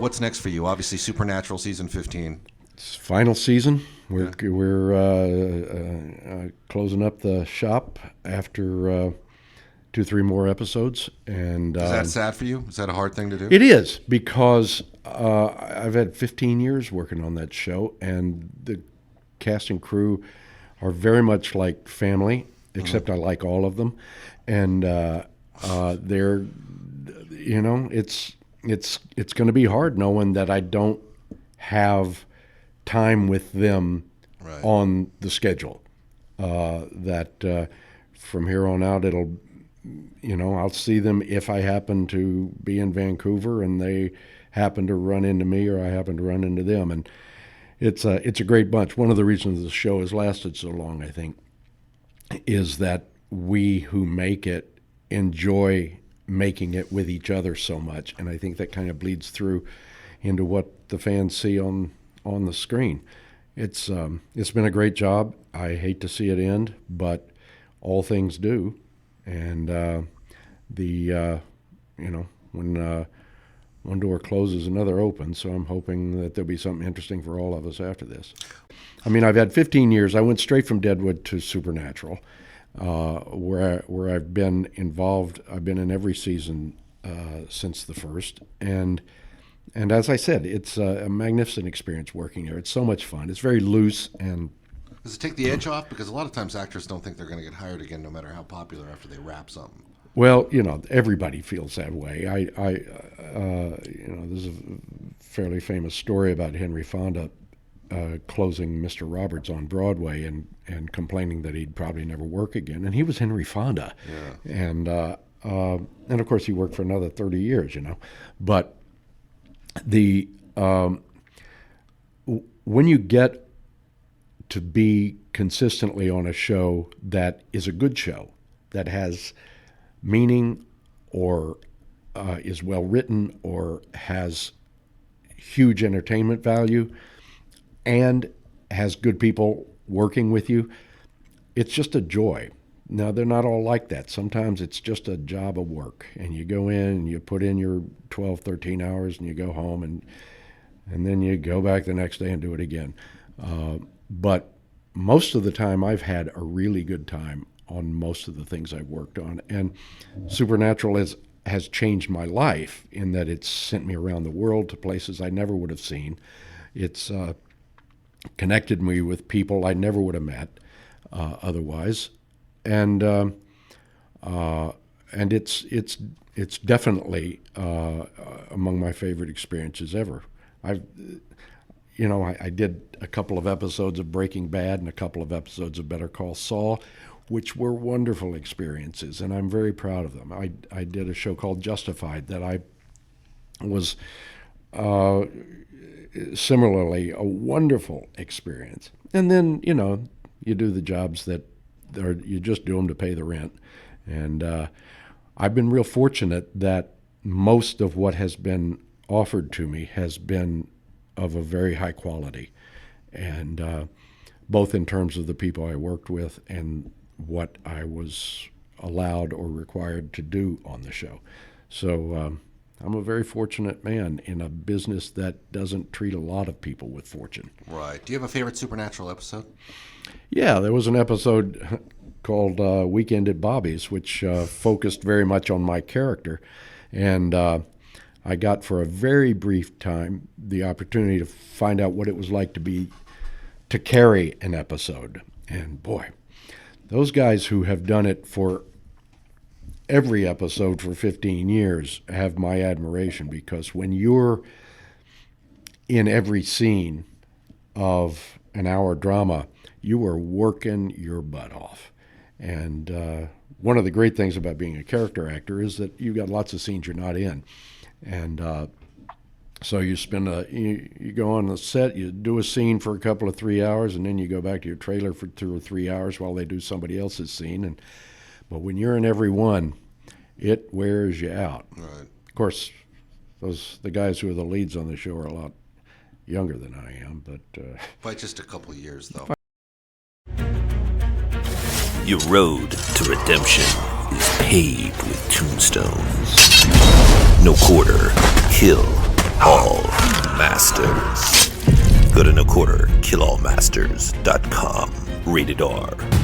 What's next for you? Obviously, Supernatural season 15. It's final season. We're closing up the shop after 2-3 more episodes. And is that sad for you? Is that a hard thing to do? It is, because I've had 15 years working on that show, and the cast and crew are very much like family, except I like all of them. And they're, it's going to be hard knowing that I don't have time with them on the schedule. That from here on out, I'll see them if I happen to be in Vancouver and they happen to run into me, or I happen to run into them. And it's a great bunch. One of the reasons the show has lasted so long, I think, is that we who make it enjoy making it with each other so much. And I think that kind of bleeds through into what the fans see on the screen. It's been a great job. I hate to see it end, but all things do. And when one door closes, another opens. So I'm hoping that there'll be something interesting for all of us after this. I mean, I've had 15 years. I went straight from Deadwood to Supernatural, where I've been involved. I've been in every season since the first, and as I said, it's a magnificent experience working there. It's so much fun. It's very loose. And does it take the edge off? Because a lot of times actors don't think they're going to get hired again, no matter how popular, after they wrap something. Well, everybody feels that way. There's a fairly famous story about Henry Fonda closing Mr. Roberts on Broadway and complaining that he'd probably never work again. And he was Henry Fonda. Yeah. And of course he worked for another 30 years, But the when you get to be consistently on a show that is a good show, that has meaning, or is well written, or has huge entertainment value, and has good people working with you, it's just a joy. Now, they're not all like that. Sometimes it's just a job of work, and you go in and you put in your 12, 13 hours, and you go home, and then you go back the next day and do it again. But most of the time, I've had a really good time on most of the things I've worked on. And Supernatural has changed my life in that it's sent me around the world to places I never would have seen. It's connected me with people I never would have met otherwise. And it's definitely among my favorite experiences ever. I did a couple of episodes of Breaking Bad and a couple of episodes of Better Call Saul, which were wonderful experiences, and I'm very proud of them. I did a show called Justified that I was similarly a wonderful experience. And then, you do the jobs that you just do them to pay the rent. And I've been real fortunate that most of what has been offered to me has been of a very high quality, and both in terms of the people I worked with and what I was allowed or required to do on the show. So I'm a very fortunate man in a business that doesn't treat a lot of people with fortune. Right. Do you have a favorite Supernatural episode? Yeah, there was an episode called Weekend at Bobby's, which focused very much on my character. And I got, for a very brief time, the opportunity to find out what it was like to carry an episode. And boy, those guys who have done it for every episode for 15 years have my admiration, because when you're in every scene of an hour drama, you are working your butt off. And one of the great things about being a character actor is that you've got lots of scenes you're not in. And so you you go on the set, you do a scene for a couple of 3 hours, and then you go back to your trailer for 2 or 3 hours while they do somebody else's scene. But when you're in every one, it wears you out. Right. Of course, the guys who are the leads on the show are a lot younger than I am, but by just a couple of years, though. Your road to redemption is paved with tombstones. No quarter, kill all. Masters. Good and a quarter, killallmasters.com. Rated R.